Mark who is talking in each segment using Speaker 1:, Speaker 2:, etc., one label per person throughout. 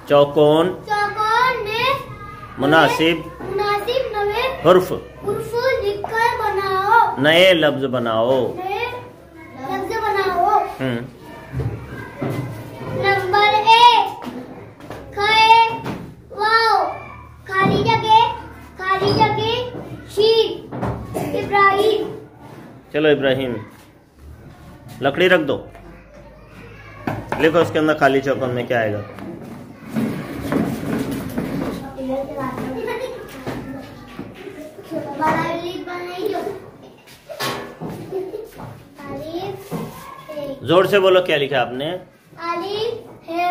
Speaker 1: चौकोन
Speaker 2: में
Speaker 1: मुनासिब
Speaker 2: नवे
Speaker 1: हुर्फ
Speaker 2: लिखकर बनाओ।
Speaker 1: नए लफ्ज बनाओ।
Speaker 2: नंबर 1 खे वाव खाली जगह शीन इब्राहिम।
Speaker 1: चलो इब्राहिम, लकड़ी रख दो, लिखो उसके अंदर खाली चौकोन में क्या आएगा। जोर से बोलो, क्या लिखा आपने?
Speaker 2: अलिफ है।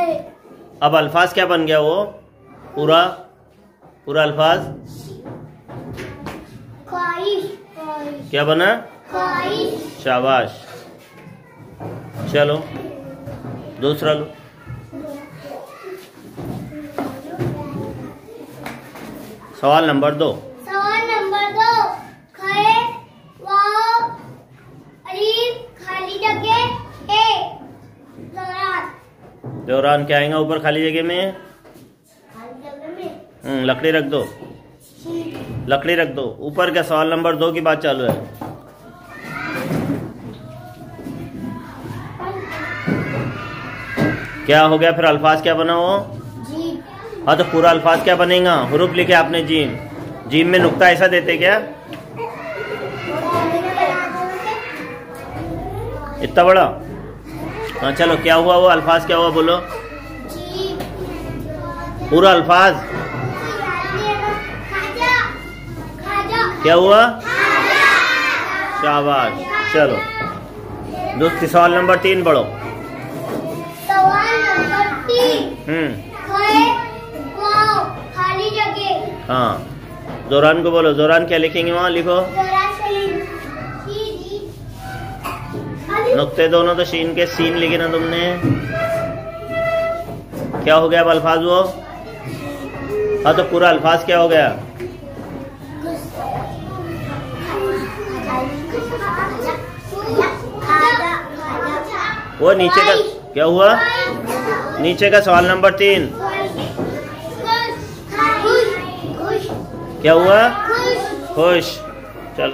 Speaker 1: अब अल्फाज क्या बन गया? वो पूरा अल्फाज
Speaker 2: ख्वाहिश।
Speaker 1: क्या बना?
Speaker 2: ख्वाहिश।
Speaker 1: शाबाश। चलो दूसरा लो। सवाल नंबर 2।
Speaker 2: खे वाव अलिफ खाली जगह
Speaker 1: दौरान क्या आएगा ऊपर खाली जगह में? लकड़ी रख दो, लकड़ी रख दो ऊपर। क्या सवाल नंबर 2 की बात चालू है? क्या हो गया फिर? अल्फाज क्या बना वो? हाँ तो पूरा अल्फाज क्या बनेगा? हुरूफ लिखे आपने जीम। जीम में नुक्ता ऐसा देते क्या? इतना बड़ा? हाँ चलो, क्या हुआ? वो अल्फाज क्या हुआ बोलो? पूरा अल्फाज क्या हुआ? शाबाश। चलो दोस्ती, सवाल नंबर 3 बढ़ो।
Speaker 2: सवाल नंबर 3 खाली जगह।
Speaker 1: हाँ, जोरान को बोलो। जोरान क्या लिखेंगे वहाँ? लिखो। नुक्ते दोनों तो शीन के, सीन लिखे ना तुमने। क्या हो गया अब अल्फाज वो? हाँ तो पूरा अल्फाज क्या हो गया? वो नीचे का क्या हुआ? नीचे का सवाल नंबर 3 क्या हुआ? खुश।